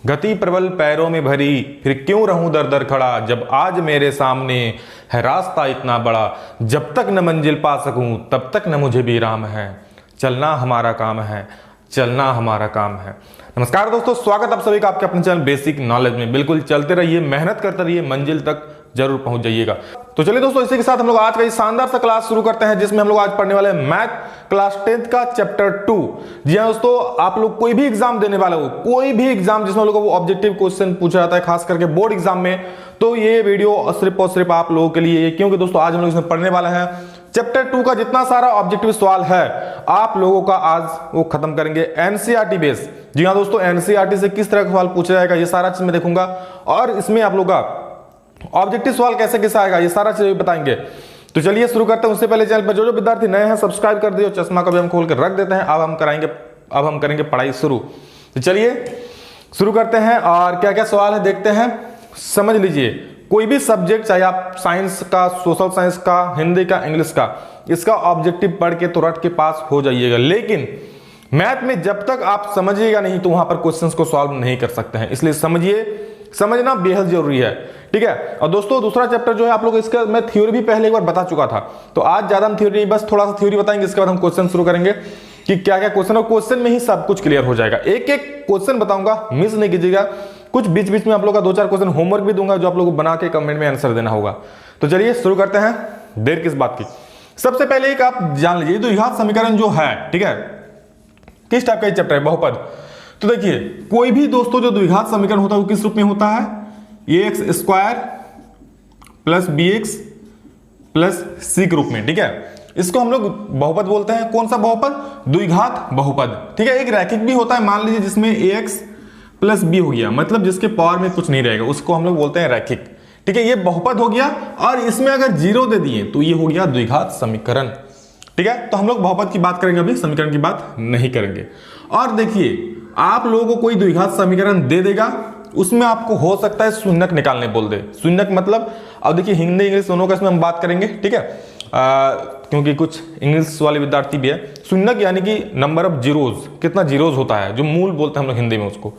गति प्रबल पैरों में भरी, फिर क्यों रहूं दर दर खड़ा, जब आज मेरे सामने है रास्ता इतना बड़ा, जब तक न मंजिल पा सकूं तब तक न मुझे भी राम है, चलना हमारा काम है, चलना हमारा काम है। नमस्कार दोस्तों, स्वागत आप सभी का आपके अपने चैनल बेसिक नॉलेज में। बिल्कुल चलते रहिए, मेहनत करते रहिए, मंजिल तक जरूर पहुंच जाइएगा। तो चलिए दोस्तों, इसी के साथ हम लोग आज का ये शानदार सा क्लास शुरू करते हैं, जिसमें हम लोग आज पढ़ने वाले हैं मैथ क्लास 10th का चैप्टर 2। जी हाँ दोस्तों, आप लोग कोई भी एग्जाम देने वाले हो, कोई भी एग्जाम जिसमें लोगों को ऑब्जेक्टिव क्वेश्चन पूछा जाता है, खास करके बोर्ड एग्जाम में, तो ये वीडियो सिर्फ और सिर्फ आप लोगों के लिए, क्योंकि दोस्तों आज हम लोग इसमें पढ़ने वाला है चैप्टर 2 का जितना सारा ऑब्जेक्टिव सवाल है आप लोगों का आज वो खत्म करेंगे एनसीईआरटी बेस। जी हाँ दोस्तों, एनसीईआरटी से किस तरह का सवाल पूछा जाएगा ये सारा चीज मैं देखूंगा, और इसमें आप लोग का ऑब्जेक्टिव सवाल कैसे कैसे आएगा ये सारा चीज बताएंगे। तो चलिए शुरू करते हैं। उससे पहले चैनल पर जो विद्यार्थी नए हैं सब्सक्राइब कर दिए, चश्मा का भी हम खोल कर रख देते हैं। अब हम करेंगे पढ़ाई शुरू। तो चलिए शुरू करते हैं, और क्या क्या सवाल है देखते हैं। समझ लीजिए, कोई भी सब्जेक्ट, चाहे आप साइंस का, सोशल साइंस का, हिंदी का, इंग्लिश का, इसका ऑब्जेक्टिव पढ़ के तुरंत के पास हो जाइएगा। लेकिन मैथ में जब तक आप समझिएगा नहीं तो वहां पर क्वेश्चंस को सॉल्व नहीं कर सकते हैं, इसलिए समझिए, समझना बेहद जरूरी है, ठीक है। और दोस्तों दूसरा चैप्टर जो है आप लोग, इसका मैं थ्योरी भी पहले एक बार बता चुका था, तो आज ज्यादा हम थ्योरी नहीं, बस थोड़ा सा थ्योरी बताएंगे, इसके बाद हम क्वेश्चन शुरू करेंगे कि क्या क्या क्वेश्चन, और क्वेश्चन में ही सब कुछ क्लियर हो जाएगा। एक एक क्वेश्चन बताऊंगा, मिस नहीं कीजिएगा। कुछ बीच बीच में आप लोग का 2-4 क्वेश्चन होमवर्क भी दूंगा, जो आप लोग को बना के कमेंट में आंसर देना होगा। तो चलिए शुरू करते हैं, देर किस बात की। सबसे पहले एक आप जान लीजिए, द्विघात समीकरण जो है, ठीक है, किस टाइप का चैप्टर है, बहुपद। तो देखिए, कोई भी दोस्तों जो द्विघात समीकरण होता है वो किस रूप में होता है, ax square plus bx plus c के रूप में, ठीक है। इसको हम लोग बहुपद बोलते हैं। कौन सा बहुपद? द्विघात बहुपद, ठीक है। एक रैखिक भी होता है, मान लीजिए जिसमें ax प्लस b हो गया, मतलब जिसके पावर में कुछ नहीं रहेगा, उसको हम लोग बोलते हैं रैखिक, ठीक है। ये बहुपद हो गया, और इसमें अगर 0 दे दिए तो ये हो गया द्विघात समीकरण, ठीक है। तो हम लोग बहुपद की बात करेंगे, अभी समीकरण की बात नहीं करेंगे। और देखिए, आप लोगों को कोई द्विघात समीकरण दे देगा, उसमें आपको हो सकता है शून्यक निकालने बोल दे। शून्यक मतलब, अब देखिए हिंदी इंग्लिश दोनों का इसमें हम बात करेंगे, ठीक है, क्योंकि कुछ इंग्लिश वाले विद्यार्थी भी है। शून्यक यानी कि नंबर ऑफ जीरोज, कितना जीरोज होता है, जो मूल बोलते हैं हम लोग हिंदी में उसको,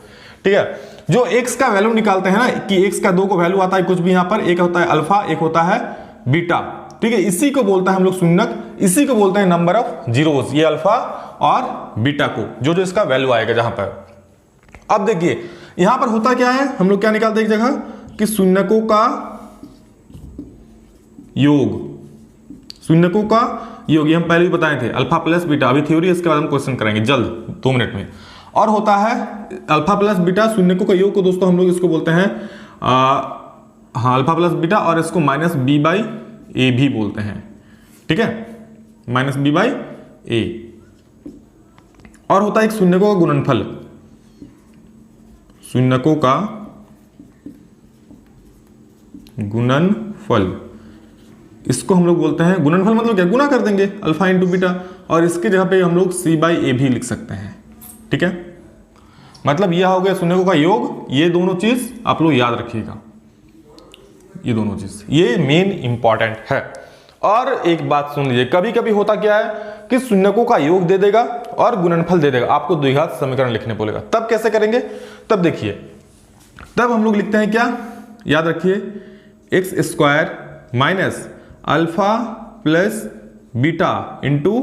ठीक है। जो एक्स का वैल्यू निकालते हैं ना, कि एक्स का 2 को वैल्यू आता है कुछ भी, यहाँ पर एक होता है अल्फा, एक होता है बीटा, ठीक है। इसी को बोलता है हम लोग शून्यक, इसी को बोलते हैं नंबर ऑफ जीरोज, ये अल्फा और बीटा को, जो जो इसका वैल्यू आएगा जहां पर। अब देखिए यहां पर होता क्या है, हम लोग क्या निकालते हैं एक जगह कि शून्यकों का योग, शून्यकों का योग, ये हम पहले भी बताए थे, अल्फा प्लस बीटा। अभी थ्योरी, इसके बाद हम क्वेश्चन करेंगे जल्द 2 मिनट में। और होता है अल्फा प्लस बीटा, शून्यकों का योग को दोस्तों हम लोग इसको बोलते हैं हाँ, अल्फा प्लस बीटा, और इसको माइनस बी बाई ए भी बोलते हैं, ठीक है, माइनस बी बाई ए। और होता है एक शून्यकों का गुणनफल, शून्यकों का गुणनफल, इसको हम लोग बोलते हैं, गुणनफल मतलब क्या, गुना कर देंगे अल्फा इंटू बीटा, और इसके जगह पे हम लोग सी बाई ए भी लिख सकते हैं, ठीक है। मतलब यह हो गया शून्यकों का योग। ये दोनों चीज आप लोग याद रखिएगा, ये दोनों चीज, ये मेन इंपॉर्टेंट है। और एक बात सुन लीजिए, कभी कभी होता क्या है कि शून्यकों का योग दे देगा और गुणनफल दे देगा, आपको द्विघात समीकरण लिखने बोलेगा। तब कैसे करेंगे? तब देखिए, तब हम लोग लिखते हैं क्या, याद रखिए, x square minus alpha plus beta into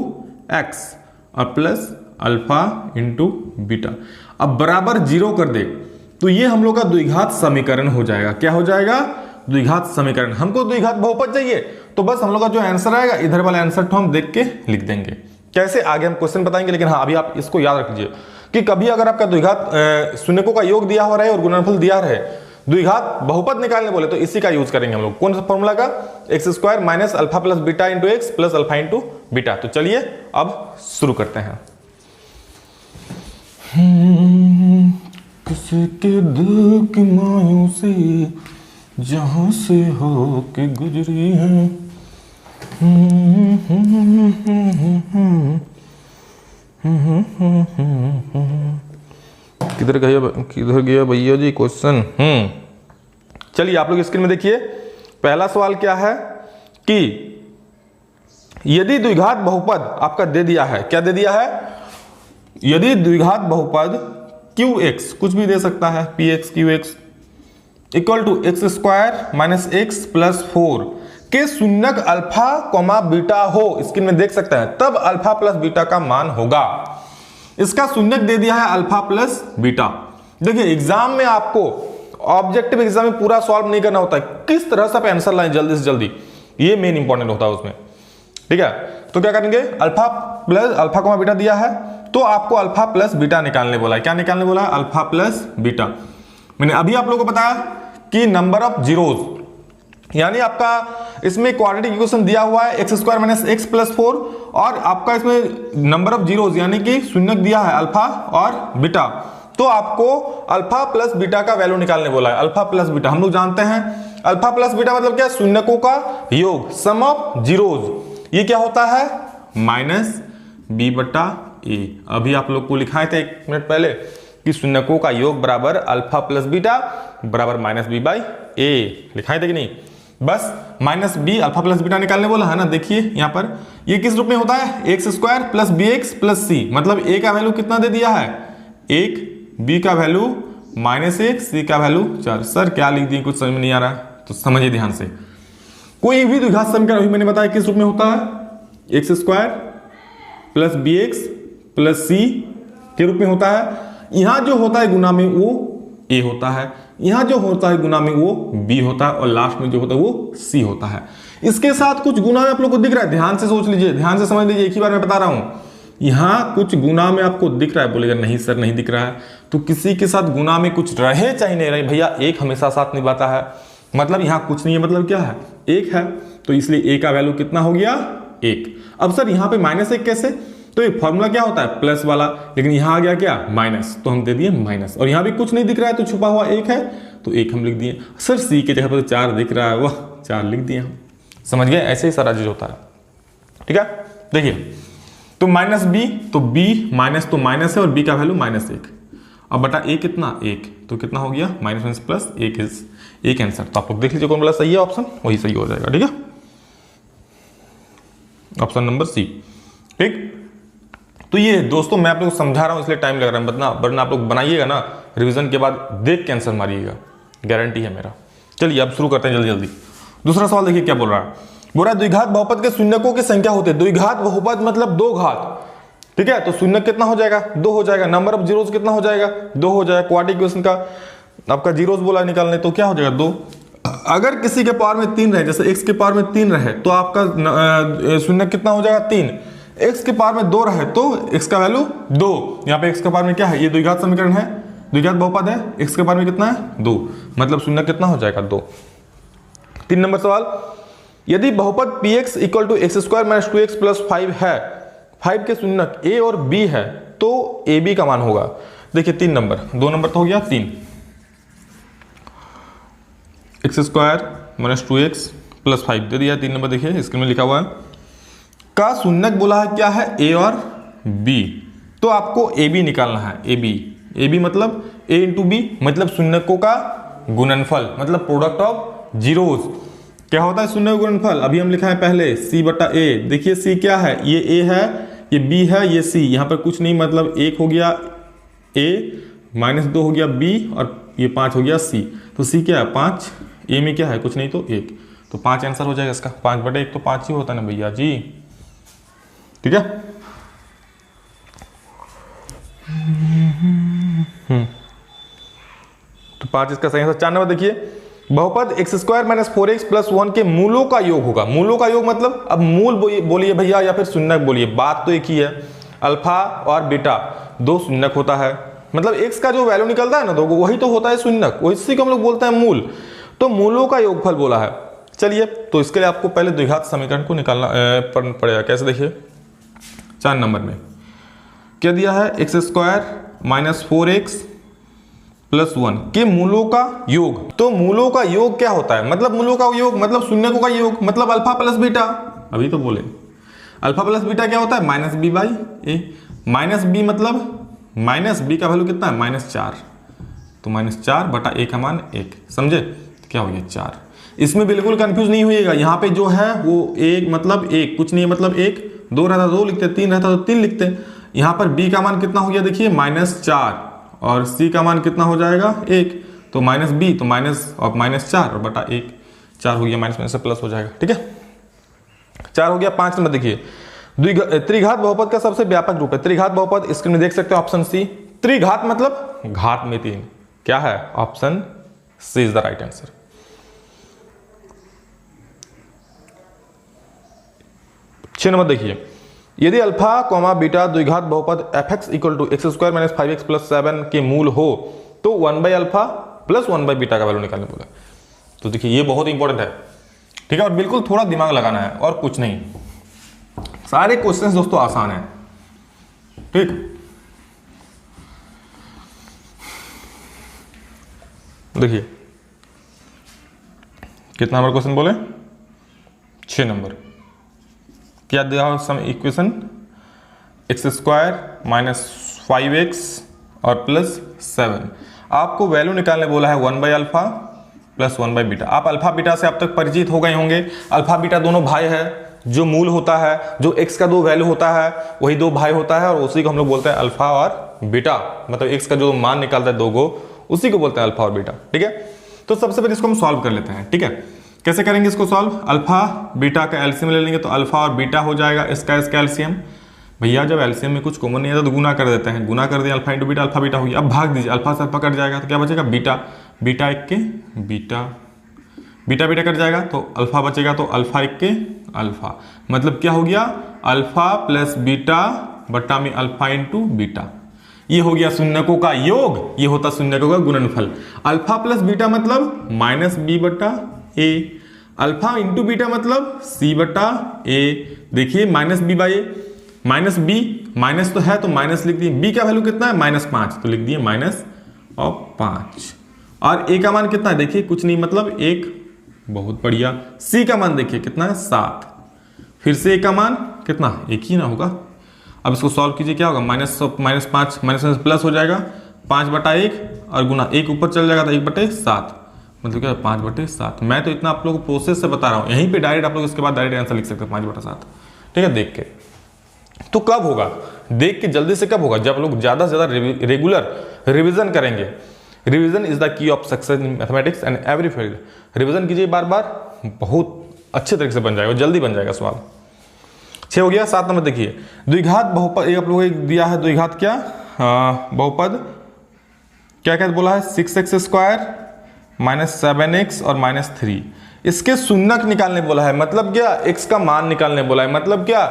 x और प्लस अल्फा इंटू बीटा। अब बराबर 0 कर दे तो ये हम लोग का द्विघात समीकरण हो जाएगा। क्या हो जाएगा? द्विघात समीकरण। हमको द्विघात बहुपद चाहिए, तो बस हम लोग का जो आंसर आएगा, इधर वाला आंसर तो हम देख के लिख देंगे। कैसे आगे हम क्वेश्चन बताएंगे, लेकिन हाँ अभी आप इसको याद रख लीजिए कि कभी अगर आपका द्विघात शून्यकों का योग दिया हो रहा है और गुणनफल दिया रहे, द्विघात बहुपद निकालने बोले, तो इसी का यूज करेंगे हम लोग। कौन सा फॉर्मूला का? X square minus alpha plus beta into x plus alpha into beta. तो चलिए अब शुरू करते हैं। किसी के दिल की मायूसी जहां से हो के गुजरी है, किधर गया भैया जी क्वेश्चन। चलिए आप लोग स्क्रीन में देखिए, पहला सवाल क्या है कि यदि द्विघात बहुपद आपका दे दिया है, क्या दे दिया है? यदि द्विघात बहुपद क्यू एक्स, कुछ भी दे सकता है, P X Q X equal to X square minus X plus 4 के शून्यक अल्फा कॉमा बीटा हो, स्क्रीन में देख सकते हैं, तब अल्फा प्लस बीटा का मान होगा। इसका शून्यक दे दिया है अल्फा प्लस बीटा। देखिए एग्जाम में आपको ऑब्जेक्टिव एग्जाम में पूरा सॉल्व नहीं करना होता है, किस तरह से आप आंसर लाएं जल्दी से जल्दी, ये मेन इंपॉर्टेंट होता है उसमें। ठीक है, तो क्या करेंगे, alpha plus alpha comma beta दिया है तो आपको अल्फा प्लस बीटा निकालने बोला है। क्या निकालने बोला है, अल्फा प्लस बीटा। मैंने अभी आप लोगों को बताया कि नंबर ऑफ जीरोज, यानी आपका इसमें क्वाड्रेटिक इक्वेशन दिया हुआ है x square minus X plus 4 और आपका इसमें नंबर ऑफ जीरोज यानी कि शून्यक दिया है अल्फा और बीटा, तो आपको अल्फा प्लस बीटा का वैल्यू निकालने बोला है। अल्फा प्लस बीटा हम लोग जानते हैं, अल्फा प्लस बीटा मतलब क्या, शून्यकों का योग, सम ऑफ जीरोज। ये क्या होता है, माइनस बी बटा ए। अभी आप लोग को लिखाए थे 1 मिनट पहले कि शून्यकों का योग बराबर अल्फा प्लस बीटा बराबर माइनस बी बाई ए, लिखाए थे कि नहीं। बस minus B alpha plus beta निकालने बोला है ना। देखिए यहां पर ये किस रूप में होता है, x square plus b x plus c, मतलब ए का वैल्यू कितना दे दिया है 1, बी का वैल्यू -1, सी का वैल्यू 4। सर क्या लिख दिए, कुछ समझ में नहीं आ रहा, तो समझिए ध्यान से। कोई भी द्विघात समीकरण अभी मैंने बताया किस रूप में होता है, x square plus b x plus c के रूप में होता है। यहां जो होता है गुना में वो ए होता है, यहां जो होता है गुना में वो बी होता है और लास्ट में जो होता है वो सी होता है। इसके साथ कुछ गुना में आप लोग को दिख रहा है, ध्यान से सोच लीजिए, ध्यान से समझ लीजिए, एक ही बार मैं बता रहा हूं। यहां कुछ गुना में आपको दिख रहा है, बोलेगा नहीं सर नहीं दिख रहा है, तो किसी के साथ गुना में कुछ रहे चाहे नहीं रहे, भैया एक हमेशा साथ निभाता है, मतलब यहां कुछ नहीं है, मतलब क्या है, एक है, तो इसलिए ए का वैल्यू कितना हो गया 1। अब सर यहां पे -1 कैसे, तो ये फॉर्मूला क्या होता है प्लस वाला, लेकिन यहां आ गया क्या माइनस, तो हम दे दिए माइनस, और यहां भी कुछ नहीं दिख रहा है तो छुपा हुआ 1 है तो 1 हम लिख दिए। सर सी के जगह पर 4 दिख रहा है, वह 4 लिख दिए हम, समझ गए, ऐसे ही सारा चीज होता है। ठीक है, देखिए तो माइनस बी, तो बी माइनस तो माइनस है और बी का वैल्यू -1, अब बटा ए कितना 1, तो कितना हो गया माइनस प्लस 1 आंसर। तो आप लोग देख लीजिए कौन वाला सही है, ऑप्शन वही सही हो जाएगा। ठीक है, ऑप्शन नंबर सी। ठीक, तो ये दोस्तों मैं आप लोग को समझा रहा हूं इसलिए टाइम लग रहा है, वरना आप लोग बनाइएगा ना रिवीजन के बाद देख के आंसर मारिएगा, गारंटी है मेरा। चलिए अब शुरू करते हैं जल्दी जल्दी। दूसरा सवाल देखिए क्या बोल रहा है, बोल रहा है द्विघात बहुपद के शून्यकों की संख्या होती है। द्विघात बहुपद मतलब 2 घात, ठीक है, तो शून्यक कितना हो जाएगा 2 हो जाएगा, नंबर ऑफ जीरोस कितना हो जाएगा 2 हो जाएगा, क्वाड्रेटिक इक्वेशन का आपका जीरोस बोला निकालने, तो क्या हो जाएगा 2। अगर किसी के पावर में 3 रहे, जैसे x के पावर में 3 रहे तो आपका शून्यक कितना हो जाएगा 3, x के पावर में 2 रहे तो x का वैल्यू 2, यहाँ पे x के पावर में क्या है, ये द्विघात समीकरण है, द्विघात बहुपद है, x के पावर में कितना है 2, मतलब शून्यक कितना हो जाएगा 2। 3 नंबर सवाल, यदि बहुपद px equal to X square minus 2x plus 5 है, 5 के शून्यक a और b है तो ab का मान होगा। देखिए 3 नंबर, 2 नंबर तो हो गया 3, x square minus 2x plus 5 दे दिया। 3 नंबर देखिए स्क्रीन में लिखा हुआ है, का शून्यक बोला है क्या है a और b, तो आपको ab निकालना है। ab मतलब a इंटू b, मतलब शून्यकों का गुणनफल, मतलब प्रोडक्ट ऑफ जीरोस। क्या होता है शून्य गुणनफल, अभी हम लिखा है पहले c बटा a। देखिए c क्या है, ये a है, ये b है, ये c, यहाँ पर कुछ नहीं, मतलब 1 हो गया a माइनस 2 हो गया b और ये 5 हो गया c, तो c क्या है 5, a में क्या है कुछ नहीं तो 1, तो 5 आंसर हो जाएगा इसका। 5 बटे 1 तो 5 ही होता है ना भैया जी। ठीक है, तो 5 इसका सही आंसर। 4 नंबर देखिए, बहुपद x square minus 4x plus 1 के मूलों का योग होगा। मूलों का योग मतलब, अब मूल बोलिए भैया या फिर शून्यक बोलिए, बात तो एक ही है, अल्फा और बीटा 2 शून्यक होता है, मतलब x का जो वैल्यू निकलता है ना तो वही तो होता है शून्यक, इसी को हम लोग बोलते हैं मूल, तो मूलों का योगफल बोला है। चलिए तो इसके लिए आपको पहले द्विघात समीकरण को निकालना पड़ेगा। कैसे, देखिए 4 नंबर में क्या दिया है, x square minus 4x plus 1 के मूलों का योग। तो मूलों का योग क्या होता है, मतलब मूलों का योग मतलब शून्यकों का योग, मतलब अल्फा प्लस बीटा। अभी तो बोले अल्फा प्लस बीटा क्या होता है minus B by A, minus B मतलब माइनस बी का वैल्यू कितना है -4, तो -4 बटा ए का मान 1, समझे, तो क्या हो गया 4। इसमें बिल्कुल कंफ्यूज नहीं होइएगा, यहाँ पे जो है वो 1 मतलब 1 कुछ नहीं है, मतलब 1, 2 रहता 2 लिखते, 3 रहता तो 3 लिखते। यहाँ पर b का मान कितना हो गया देखिए -4 और सी का मान कितना हो जाएगा 1, तो माइनस बी तो माइनस और -4 और बटा 1, 4 हो गया, माइनस में से प्लस हो जाएगा। ठीक है, 4 हो गया। 5 नंबर देखिए, त्रिघात बहुपद का सबसे व्यापक रूप है। त्रिघात बहुपद स्क्रीन में देख सकते हो, ऑप्शन सी। त्रिघात मतलब घात में 3, क्या है? Option C is the right answer. छह नंबर देखिए, यदि अल्फा कॉमा बीटा द्विघात बहुपद fx equal to x square minus 5x plus 7 के मूल हो तो 1 अल्फा प्लस 1 बीटा का वैल्यू निकालने बोला। तो देखिए ये बहुत इंपॉर्टेंट है, ठीक है, और बिल्कुल थोड़ा दिमाग लगाना है और कुछ नहीं। सारे क्वेश्चंस दोस्तों आसान है, ठीक। देखिए कितना नंबर क्वेश्चन बोले? 6 नंबर। क्या दिया हो some equation? X square minus 5x और प्लस 7। आपको वैल्यू निकालने बोला है 1 अल्फा प्लस 1 बीटा। आप अल्फा बीटा से अब तक परिचित हो गए होंगे। अल्फा बीटा दोनों भाई है, जो मूल होता है, जो x का दो वैल्यू होता है वही दो भाई होता है, और उसी को हम लोग बोलते हैं अल्फा और बीटा। मतलब x का जो मान निकालता है दो गो, उसी को बोलते हैं अल्फा और बीटा। ठीक है, तो सबसे पहले इसको हम सॉल्व कर लेते हैं। ठीक है, कैसे करेंगे इसको सॉल्व? अल्फा बीटा का एलसीएम ले लेंगे तो अल्फा और बीटा हो जाएगा, इसका एलसीएम। भैया जब एलसीएम में कुछ कॉमन नहीं आता तो गुना कर देते हैं, गुना कर दिया alpha into beta, alpha beta हो गया। अब भाग दीजिए, अल्फा से अल्फा कट जाएगा तो क्या बचेगा? बीटा। बीटा एक के बीटा, बीटा बीटा कट जाएगा तो अल्फा बचेगा, तो अल्फा एक के अल्फा। मतलब क्या हो गया? अल्फा प्लस बीटा बट्टा में अल्फा इंटू बीटा। ये हो गया शून्यकों का योग, ये होता शून्यकों का गुणनफल। अल्फा प्लस बीटा मतलब माइनस बी बट्टा ए, अल्फा इंटू बीटा मतलब सी बट्टा ए। देखिए minus B by A, minus B, minus तो है तो माइनस लिख दिए। बी का वैल्यू कितना है? -5, तो लिख दिए -5। और ए का मान कितना है? देखिए कुछ नहीं, मतलब 1। बहुत बढ़िया। सी का मान देखिए कितना है? 7। फिर से ए का मान कितना? 1 ही ना होगा। अब इसको सॉल्व कीजिए, क्या होगा? -5 माइनस प्लस हो जाएगा, 5/1 और गुना 1 ऊपर चल जाएगा तो 1/7, मतलब क्या? 5/7। मैं तो इतना आप लोगों को प्रोसेस से बता रहा हूँ, यहीं पे डायरेक्ट आप लोग इसके बाद डायरेक्ट आंसर लिख सकते हैं 5/7। ठीक है, देख के। तो कब होगा? देख के जल्दी से कब होगा? जब लोग ज्यादा से ज्यादा रेगुलर रिवीजन करेंगे। Revision is the key of success in mathematics and every field. Revision कीजिए बार बार, बहुत अच्छे तरीके से बन जाएगा, जल्दी बन जाएगा सवाल। 6 हो गया। 7 नंबर देखिए, द्विघात बहुपद, एक आप लोगों को दिया है द्विघात क्या बहुपद, क्या क्या बोला है? 6x स्क्वायर माइनस 7x और -3। इसके शून्यक निकालने बोला है, मतलब क्या? x का मान निकालने बोला है, मतलब क्या?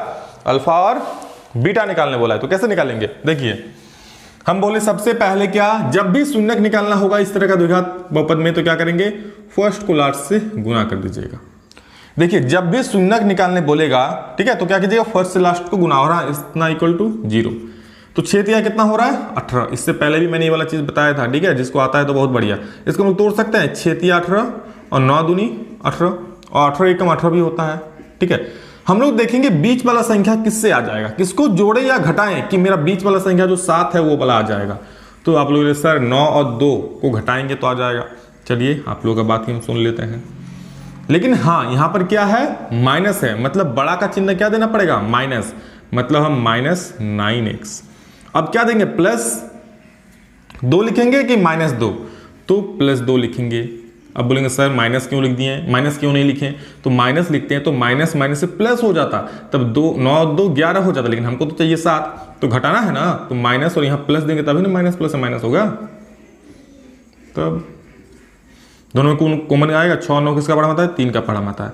अल्फा और बीटा निकालने बोला है। तो कैसे निकालेंगे? देखिए हम बोले सबसे पहले क्या, जब भी शून्यक निकालना होगा इस तरह का द्विघात बहुपद में, तो क्या करेंगे? फर्स्ट को लास्ट से गुना कर दीजिएगा। देखिए जब भी शून्यक निकालने बोलेगा, ठीक है, तो क्या कीजिएगा? फर्स्ट से लास्ट को गुना हो रहा है, इतना इक्वल टू 0। तो 6 तिया कितना हो रहा है? 18। इससे पहले भी मैंने ये वाला चीज बताया था, ठीक है, जिसको आता है तो बहुत बढ़िया। इसको हम लोग तोड़ सकते हैं, 6 तिया 18 और 9 दूनी 18 और 18 एकम 18 भी होता है। ठीक है, हम लोग देखेंगे बीच वाला संख्या किससे आ जाएगा, किसको जोड़े या घटाएं कि मेरा बीच वाला संख्या जो 7 है वो वाला आ जाएगा। तो आप लोग सर 9 और 2 को घटाएंगे तो आ जाएगा। चलिए आप लोगों का बात ही हम सुन लेते हैं। लेकिन हाँ, यहां पर क्या है? माइनस है, मतलब बड़ा का चिन्ह क्या देना पड़ेगा? माइनस, मतलब हम -9x। अब क्या देंगे? +2 लिखेंगे कि -2? तो +2 लिखेंगे। अब बोलेंगे सर माइनस क्यों लिख दिए, माइनस क्यों नहीं लिखे? तो माइनस लिखते हैं तो माइनस माइनस से प्लस हो जाता, तब 9 और 2 11 हो जाता, लेकिन हमको तो चाहिए 7, तो घटाना है ना, तो माइनस और यहाँ प्लस देंगे तभी ना माइनस प्लस से माइनस होगा। तब दोनों को कॉमन आएगा, 6 9 किसका पढ़ा आता है? 3 का पढ़ा आता है।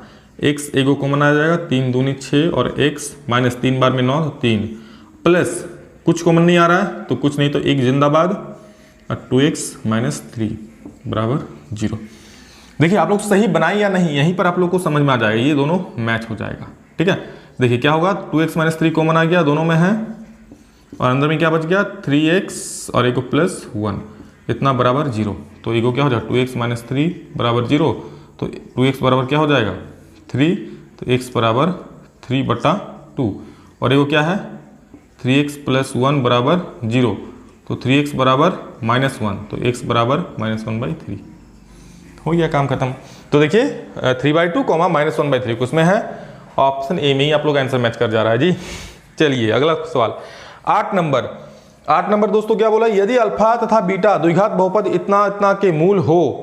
x एगो कॉमन आ जाएगा, 3 दूनी 6 और x माइनस 3 बार में 9 3 प्लस कुछ कॉमन नहीं आ रहा है तो कुछ नहीं, तो 1 जिंदाबाद और 2x - 3 बराबर 0। देखिए आप लोग सही बनाए या नहीं, यहीं पर आप लोग को समझ में आ जाएगा, ये दोनों मैच हो जाएगा। ठीक है, देखिए क्या होगा? 2x - 3 कॉमन आ गया, दोनों में है, और अंदर में क्या बच गया? 3x और एक +1, इतना बराबर 0। तो एगो क्या हो जाएगा? 2x - 3 बराबर 0, तो 2x बराबर क्या हो जाएगा? 3, तो x बराबर 3/2, और एगो क्या है? 3x + 1 बराबर 0, तो 3x बराबर -1, तो x बराबर -1/3। हो गया काम खत्म। तो देखिए 3/2, -1/3 उसमें है, ऑप्शन ए में ही आप लोग आंसर मैच कर जा रहा है जी। चलिए अगला सवाल 8 नंबर, 8 नंबर दोस्तों क्या बोला, यदि अल्फा तथा बीटा द्विघात बहुपद इतना इतना के मूल हो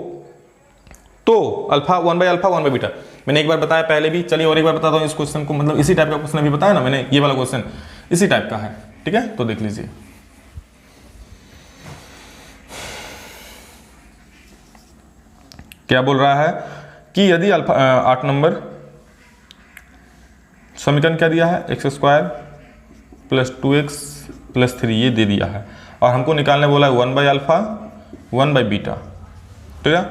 तो alpha 1 by alpha 1 by beta. मैंने एक बार बताया पहले भी, चलिए और एक बार बताता हूँ इस क्वेश्चन को, मतलब इसी टाइप का क्वेश्चन अभी बताया ना मैंने, ये वाला क्वेश्चन इसी टाइप का है, ठीक है, तो देख लीजिए। क्या बोल रहा है कि यदि अल्फा 8 नंबर समीकरण क्या दिया है, x square plus 2x plus 3 ये दे दिया है, और हमको निकालने बोला है 1 बाई अल्फा 1 बाई बीटा, ठीक है।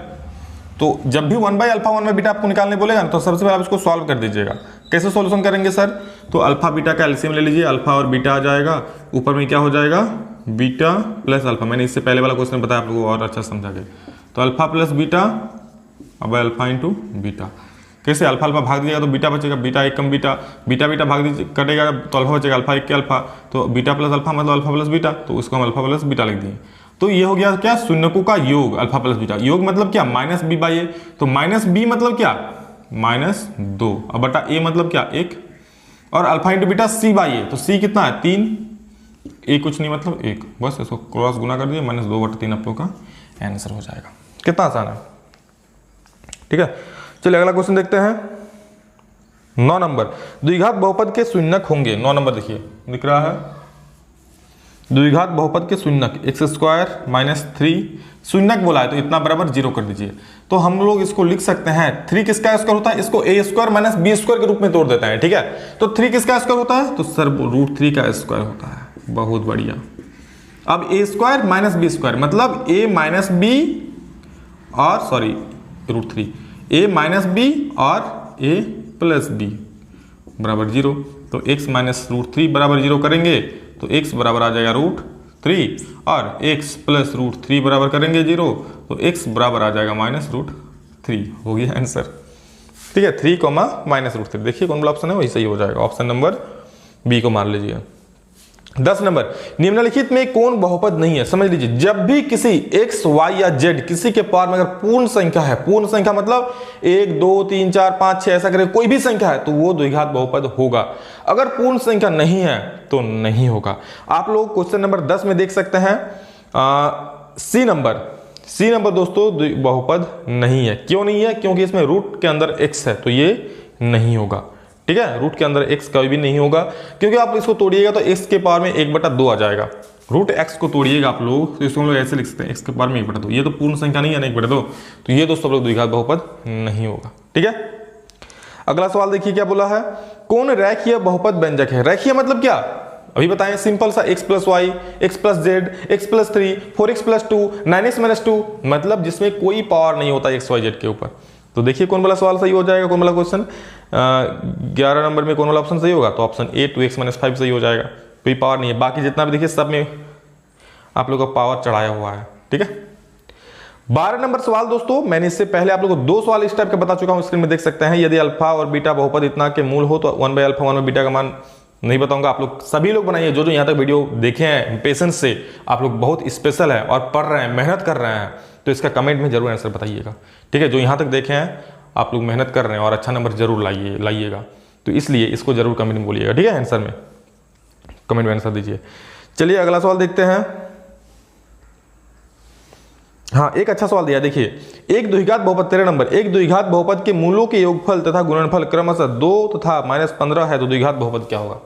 तो जब भी 1 बाई अल्फा 1 बाई बीटा आपको निकालने बोलेगा ना, तो सबसे पहले आप इसको सॉल्व कर दीजिएगा। कैसे सॉल्यूशन करेंगे सर, तो अल्फा बीटा का एलसीएम ले लीजिए, अल्फा और बीटा आ जाएगा, ऊपर में क्या हो जाएगा बीटा प्लस अल्फा। मैंने इससे पहले वाला क्वेश्चन बताया आप लोगों को और अच्छा समझा के, तो अल्फा प्लस बीटा अब अल्फा इंटू बीटा। कैसे, अल्फा अल्फा भाग दीजिएगा तो बीटा बचेगा, बीटा एक कम बीटा, बीटा बीटा भाग दीजिए कटेगा तो अल्फा बचेगा, अल्फा एक के अल्फा, तो बीटा प्लस अल्फा मतलब अल्फा प्लस बीटा, तो उसको हम अल्फा प्लस बीटा लिख दिए। तो ये हो गया क्या, शून्यकों का योग अल्फा प्लस बीटा। योग मतलब क्या, माइनस बी बाई ए, तो माइनस बी मतलब क्या -2, और बटा ए मतलब क्या 1, और alpha into beta c by a, तो सी कितना है 3, ए कुछ नहीं मतलब 1, बस इसको क्रॉस गुना कर दिए, -2/3 आप लोग का आंसर हो जाएगा। कितना आसान है, ठीक है। चलिए अगला क्वेश्चन देखते हैं। 9 नंबर, द्विघात बहुपद के शून्यक होंगे। 9 नंबर देखिए दिख रहा है, द्विघात बहुपद के शून्यक एक्स स्क्वायर -3 शून्यक बोला है तो इतना बराबर 0 कर दीजिए। तो हम लोग इसको लिख सकते हैं 3 किसका स्क्वायर होता है, इसको a square minus B square के रूप में तोड़ देते हैं, ठीक है। तो 3 किसका स्क्वायर होता है, तो सर √3 का स्क्वायर होता है, बहुत बढ़िया। अब a square minus B square मतलब a माइनस बी और सॉरी √3, a माइनस बी और a प्लस बी बराबर 0, तो x माइनस √3 बराबर 0 करेंगे तो x बराबर आ जाएगा √3, और x प्लस √3 बराबर करेंगे 0 तो x बराबर आ जाएगा -√3, हो गया आंसर, ठीक है। 3 -√3, देखिए कौन वाला ऑप्शन है वही सही हो जाएगा, ऑप्शन नंबर बी को मान लीजिए। 10 नंबर, निम्नलिखित में कौन बहुपद नहीं है, समझ लीजिए। जब भी किसी x, y या z किसी के पावर में अगर पूर्ण संख्या है, पूर्ण संख्या मतलब 1 2 3 4 5 6 ऐसा करके कोई भी संख्या है तो वो द्विघात बहुपद होगा। अगर पूर्ण संख्या नहीं है तो नहीं होगा। आप लोग क्वेश्चन नंबर 10 में देख सकते हैं सी नंबर दोस्तों बहुपद नहीं है। क्यों नहीं है, क्योंकि इसमें रूट के अंदर x है तो ये नहीं होगा, ठीक है। रूट के अंदर x कभी भी नहीं होगा, क्योंकि आप इसको तोड़िएगा तो x के पावर में 1/2 आ जाएगा। रूट x को तोड़िएगा आप लोग तो इसको हम लोग ऐसे लिख सकते हैं, x के पावर में 1/2, ये तो पूर्ण संख्या नहीं है ना 1/2, तो ये दोस्तों लोग द्विघात बहुपद नहीं होगा, ठीक है। अगला सवाल देखिए क्या बोला है, कौन रेखीय बहुपद व्यंजक है। रेखीय मतलब क्या, अभी बताएं, सिंपल सा x plus Y, x plus Z, x plus 3, 4x plus 2, 9x - 2, मतलब जिसमें कोई पावर नहीं होता x y z के ऊपर। तो देखिए कौन वाला सवाल सही हो जाएगा, कौन वाला क्वेश्चन 11 नंबर में कौन वाला ऑप्शन सही होगा, तो ऑप्शन ए 2x - 5 सही हो जाएगा। कोई पावर नहीं है, बाकी जितना भी देखिए सब में आप लोगों का पावर चढ़ाया हुआ है, ठीक है। 12 नंबर सवाल दोस्तों, मैंने इससे पहले आप लोगों को 2 सवाल इस टाइप के बता चुका हूं, स्क्रीन में देख सकते हैं। यदि अल्फा और बीटा बहुपद इतना के मूल हो तो 1 बाई अल्फा 1 बाई बीटा का मान नहीं बताऊंगा, आप लोग सभी लोग बनाइए, जो यहाँ तक वीडियो देखे हैं पेशेंस से, आप लोग बहुत स्पेशल है और पढ़ रहे हैं, मेहनत कर रहे हैं, तो इसका कमेंट में जरूर आंसर बताइएगा, ठीक है। जो यहाँ तक देखे हैं आप लोग मेहनत कर रहे हैं और अच्छा नंबर जरूर लाइएगा, तो इसलिए इसको जरूर कमेंट में बोलिएगा, ठीक है। आंसर में कमेंट में आंसर दीजिए। चलिए अगला सवाल देखते हैं। हाँ, एक अच्छा सवाल दिया, देखिए, एक द्विघात बहुपद 13 नंबर, एक द्विघात बहुपद के मूलों के योगफल तथा गुणनफल क्रमशः 2 तथा -15 है तो द्विघात बहुपद क्या होगा।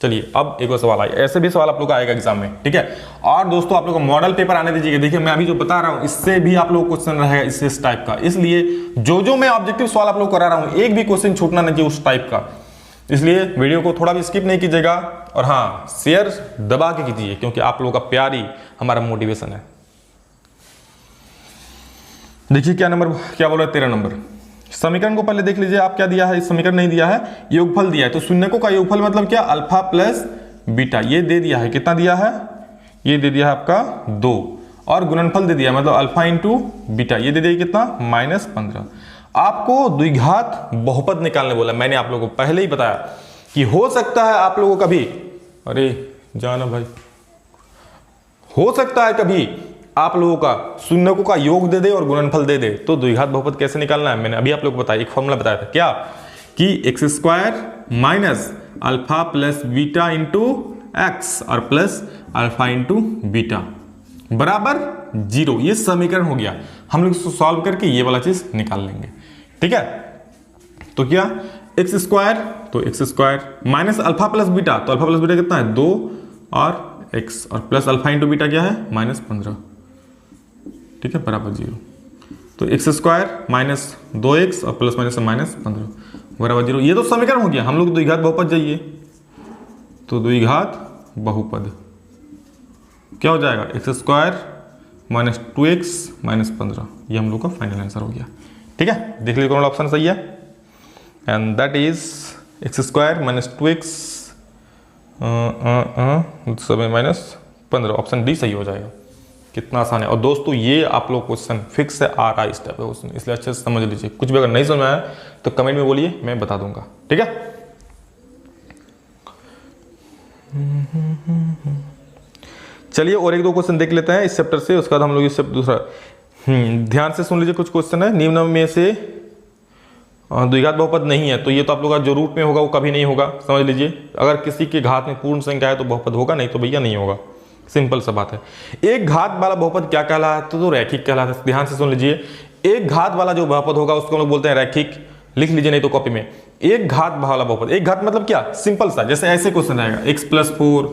चलिए अब एक और सवाल आया, ऐसे भी सवाल आप लोग का आएगा एग्जाम में, ठीक है। और दोस्तों आप लोग को मॉडल पेपर आने दीजिएगा, देखिए मैं अभी जो बता रहा हूं इससे भी आप लोग क्वेश्चन रहेगा इस टाइप का, इसलिए जो मैं ऑब्जेक्टिव सवाल आप लोग करा रहा हूं एक भी क्वेश्चन छूटना नहीं चाहिए उस टाइप का, इसलिए वीडियो को थोड़ा भी स्किप नहीं कीजिएगा, और हाँ शेयर दबा के कीजिए, क्योंकि आप लोगों का प्यार ही हमारा मोटिवेशन है। देखिए क्या बोला 13 नंबर समीकरण को पहले देख लीजिए, आप क्या दिया है, इस समीकरण नहीं दिया है, योगफल दिया है, तो शून्यकों का योगफल मतलब क्या, अल्फा प्लस बीटा, ये दे दिया है, कितना दिया है, ये दे दिया है आपका 2, और गुणनफल दे दिया मतलब अल्फा इंटू बीटा, ये दे दिया कितना -15। आपको द्विघात बहुपद निकालने बोला, मैंने आप लोगों को पहले ही बताया कि हो सकता है आप लोगों को कभी, अरे जाना भाई, हो सकता है कभी आप लोगों का शून्यकों का योग दे दे और गुणनफल दे दे, तो द्विघात बहुपद कैसे निकालना है मैंने अभी आप लोगों को बताया, एक फॉर्मूला बताया था, क्या कि x² minus alpha plus beta into x और प्लस अल्फा इंटू बीटा बराबर 0। ये समीकरण हो गया। हम लोग इसको सॉल्व करके ये वाला चीज निकाल लेंगे, ठीक है। तो क्या एक्स स्क्वायर, तो x square minus alpha plus beta, तो अल्फा प्लस बीटा कितना है 2 और एक्स और प्लस अल्फा इंटू बीटा क्या है -15, ठीक है, बराबर 0। तो एक्स स्क्वायर माइनस 2x और प्लस माइनस -15 बराबर 0। ये तो समीकरण हो गया। हम लोग द्विघात बहुपद जाइए, तो द्विघात बहुपद क्या हो जाएगा x square minus 2x minus 15, ये हम लोग का फाइनल आंसर हो गया, ठीक है। देख लीजिए कौन ऑप्शन सही है, and that is x square minus 2x minus 15, option D सही हो जाएगा। कितना आसान है। और दोस्तों ये आप लोग क्वेश्चन फिक्स है, आ रहा है इस टाइप का क्वेश्चन, इसलिए अच्छे से समझ लीजिए। कुछ भी अगर नहीं समझ में आया तो कमेंट में बोलिए, मैं बता दूंगा, ठीक है। चलिए और एक दो क्वेश्चन देख लेते हैं इस चैप्टर से, उसके बाद हम लोग इस दूसरा ध्यान से सुन लीजिए। कुछ क्वेश्चन है निम्न में से द्विघात बहुपद नहीं है, तो ये तो आप लोग का जो रूट में होगा वो कभी नहीं होगा, समझ लीजिए। अगर किसी के घात में पूर्ण संख्या है तो बहुपद होगा, नहीं तो भैया नहीं होगा, सिंपल सा बात है। एक घात वाला बहुपद क्या कहलाता है, तो रैखिक कहलाता है। ध्यान से सुन लीजिए, एक घात वाला जो बहुपद होगा उसको हम लोग बोलते हैं रैखिक, लिख लीजिए नहीं तो कॉपी में। एक घात वाला बहुपद, एक घात मतलब क्या, सिंपल सा, जैसे ऐसे क्वेश्चन रहेगा x + 4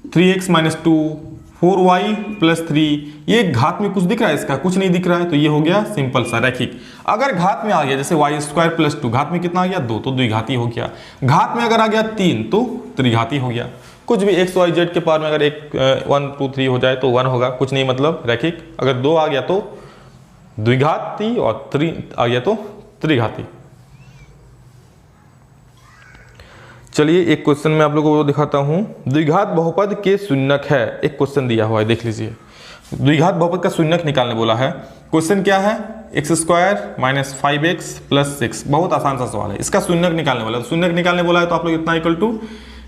3x - 2 4y + 3, ये घात में कुछ दिख रहा है, इसका कुछ नहीं दिख रहा है, तो ये हो गया सिंपल सा रैखिक। अगर घात में आ गया जैसे y² + 2, घात में कितना आ गया 2, तो द्विघाती हो गया। घात में अगर आ गया 3 तो त्रिघाती हो गया। कुछ भी x y z के पार में अगर 1 2 3 हो जाए तो 1 होगा, कुछ नहीं मतलब रैखिक। अगर 2 आ गया तो द्विघाती और 3 आ गया तो त्रिघाती। चलिए एक क्वेश्चन में आप लोगों को दिखाता हूं, द्विघात बहुपद के शून्यक है। एक क्वेश्चन दिया हुआ है, देख लीजिए। द्विघात बहुपद का शून्यक निकालने बोला है। क्वेश्चन क्या है, x² - 5x + 6, बहुत आसान सा सवाल है। इसका शून्यक निकालने वाला है, शून्यक निकालने बोला है तो आप लोग इतना =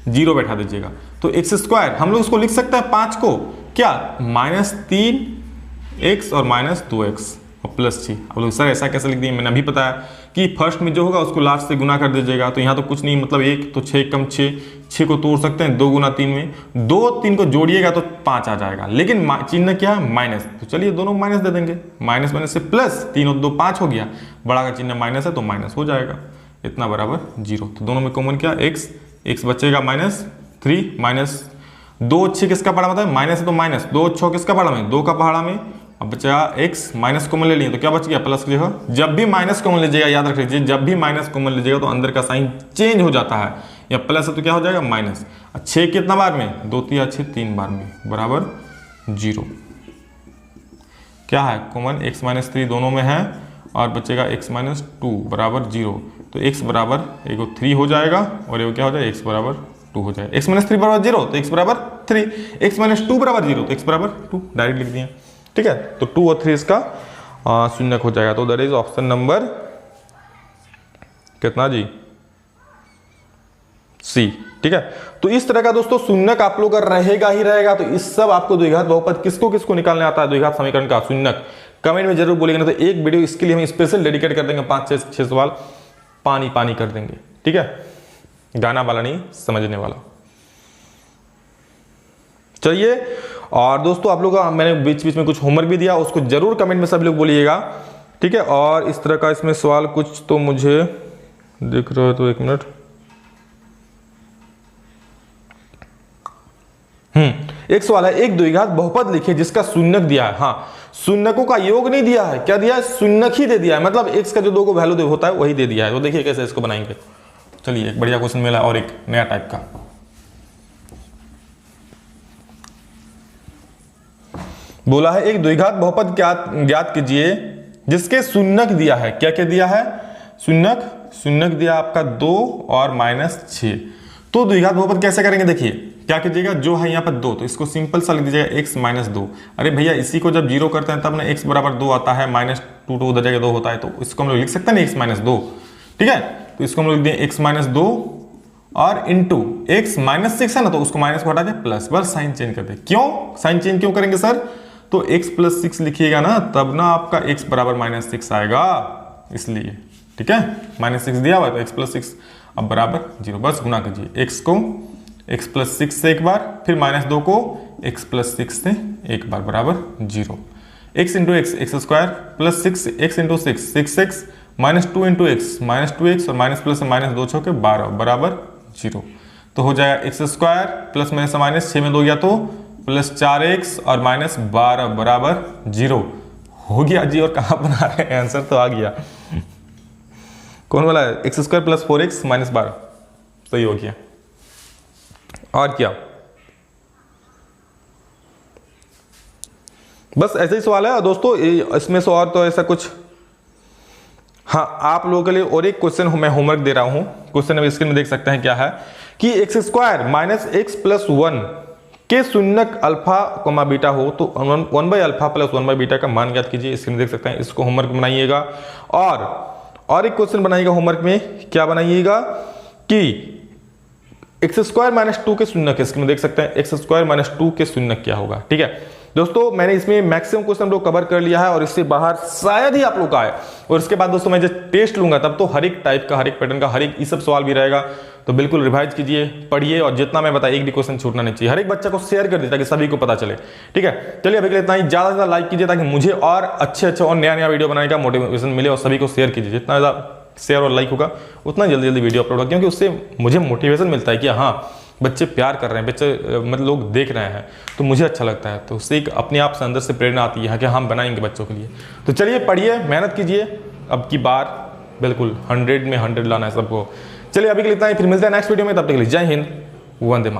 0 बैठा दीजिएगा। तो x² हम लोग इसको लिख सकते हैं 5 को क्या -3x और -2x और +6। आप लोग सर ऐसा कैसे लिख दिए, मैंने अभी बताया कि फर्स्ट में जो होगा उसको लास्ट से गुना कर दीजिएगा। तो यहाँ तो कुछ नहीं मतलब 1 तो 6 कम 6 को तोड़ सकते हैं 2 × 3 में, 2 3 को जोड़िएगा तो 5 आ जाएगा, लेकिन चिन्ह क्या है माइनस, तो चलिए दोनों को माइनस दे देंगे। माइनस माइनस से प्लस, 3 और 2 5 हो गया, बड़ा का चिन्ह माइनस है तो माइनस हो जाएगा, इतना बराबर 0। तो दोनों में कॉमन क्या x बचेगा -3 -2 6 किसका पहाड़ा मतलब माइनस है तो माइनस, 2 6 किसका पहाड़ा में 2 का पहाड़ा में। अब बचा x माइनस कॉमन ले लिए तो क्या बच गया प्लस की जगह। जब भी माइनस कॉमन लीजिएगा याद रख लीजिए, जब भी माइनस कॉमन लीजिएगा तो अंदर का साइन चेंज हो जाता है, या प्लस है तो क्या हो जाएगा माइनस। 6 कितना बार में 2 3 6 3 बार में बराबर 0। क्या है कॉमन x - 3 दोनों में है और बचेगा x - 2 बराबर 0। तो x बराबर एगो 3 हो जाएगा और एगो क्या हो जाएगा x बराबर 2 हो जाएगा। x - 3 बराबर 0 तो x बराबर 3, x - 2 बराबर 0 तो x बराबर 2, डायरेक्ट लिख दिए, ठीक है। तो 2 और 3 इसका शून्यक हो जाएगा। तो दैट इज ऑप्शन नंबर कितना जी, सी, ठीक है। तो इस तरह का दोस्तों शून्यक आप लोग का रहेगा ही रहेगा। तो इस सब आपको द्विघात बहुपद किसको किसको निकालने आता है, द्विघात समीकरण का शून्यक, कमेंट में जरूर बोलिएगा। ना तो एक वीडियो इसके लिए हम स्पेशल डेडिकेट कर देंगे, 5-6 सवाल पानी पानी कर देंगे, ठीक है, गाना वाला नहीं समझने वाला। चलिए और दोस्तों आप लोग का मैंने बीच बीच में कुछ होमवर्क भी दिया, उसको जरूर कमेंट में सब लोग बोलिएगा, ठीक है। और इस तरह का इसमें सवाल कुछ तो मुझे दिख रहा है, तो 1 मिनट। एक सवाल है, एक द्विघात बहुपद लिखिए जिसका शून्यक दिया है। हाँ, शून्यकों का योग नहीं दिया है, क्या दिया है शून्यक ही दे दिया है, मतलब x का जो 2 को वैल्यू होता है वही दे दिया है। तो देखिए कैसे इसको बनाएंगे। चलिए एक बढ़िया क्वेश्चन मिला और एक नया टाइप का। बोला है एक द्विघात बहुपद ज्ञात कीजिए जिसके शून्यक दिया है। क्या क्या दिया है, शून्यक दिया आपका 2 और -6। तो द्विघात बहुपद कैसे करेंगे, देखिए क्या कीजिएगा, जो है यहाँ पर 2 तो इसको सिंपल सा लिख दीजिएगा x - 2। अरे भैया इसी को जब 0 करते हैं तब ना x बराबर 2 आता है, -2 तो उधर जगह 2 होता है, तो इसको हम लोग लिख सकते हैं ना x - 2, ठीक है। तो इसको हम लोग लिख दें x - 2 और इंटू x -6 है ना, तो उसको माइनस को हटा के प्लस, बस साइन चेंज कर दे। क्यों साइन चेंज क्यों करेंगे सर, तो x + 6 लिखिएगा ना तब ना आपका x बराबर -6 आएगा, इसलिए, ठीक है। -6 दिया हुआ है तो x + 6 अब बराबर 0, बस गुना कीजिए। x को x प्लस 6 से एक बार, फिर -2 को x प्लस 6 से एक बार बराबर 0। x into x x square plus 6 x into 6 6x -2 into x -2x और माइनस प्लस माइनस 2 छः 12 बराबर 0। तो हो जाएगा x square plus minus minus 6 में 2 गया तो प्लस 4x और -12 बराबर 0 हो गया जी। और कहाँ बना रहे हैं, आंसर तो आ गया। कौन वाला है? एक्स स्क्वायर प्लस 4x -12 सही हो गया। और क्या, बस ऐसे ही सवाल है दोस्तों, इसमें से और तो ऐसा कुछ। हाँ, आप लोगों के लिए और एक क्वेश्चन मैं होमवर्क दे रहा हूं। क्वेश्चन अब स्क्रीन में देख सकते हैं क्या है कि x square minus X plus 1 के शून्यक अल्फा कोमा बीटा हो तो 1 by alpha plus 1 by beta का मान ज्ञात कीजिए। स्क्रीन में देख सकते हैं, इसको होमवर्क बनाइएगा। और एक क्वेश्चन बनाइएगा होमवर्क में, क्या बनाइएगा कि एक्स स्क्वायर माइनस 2 के शून्यक, स्क्रीन में देख सकते हैं एक्स स्क्वायर माइनस 2 के शून्यक क्या होगा। ठीक है दोस्तों, मैंने इसमें मैक्सिमम क्वेश्चन लोग कवर कर लिया है और इससे बाहर शायद ही आप लोग का आए। और इसके बाद दोस्तों मैं जब टेस्ट लूंगा तब तो हर एक टाइप का, हर एक पैटर्न का, हर एक ये सब सवाल भी रहेगा। तो बिल्कुल रिवाइज कीजिए, पढ़िए और जितना मैं बताया एक भी क्वेश्चन छूटना नहीं चाहिए। हर एक बच्चा को शेयर कर दीजिए ताकि सभी को पता चले। ठीक है, चलिए अभी के लिए इतना ही। ज्यादा से ज्यादा लाइक कीजिए ताकि मुझे और अच्छे और नया वीडियो बनाने का मोटिवेशन मिले, और सभी को शेयर कीजिए। जितना ज्यादा शेयर और लाइक होगा उतना जल्दी वीडियो अपलोड होगा, क्योंकि उससे मुझे मोटिवेशन मिलता है कि हाँ बच्चे प्यार कर रहे हैं, बच्चे मतलब लोग देख रहे हैं, तो मुझे अच्छा लगता है। तो उससे एक अपने आप से अंदर से प्रेरणा आती है कि हम बनाएंगे बच्चों के लिए। तो चलिए पढ़िए, मेहनत कीजिए, अब की बार बिल्कुल 100 में 100 लाना है सबको। चलिए अभी के लिए इतना ही, फिर मिलते हैं नेक्स्ट वीडियो में। तब तक के लिए जय हिंद, वंदे मातरम।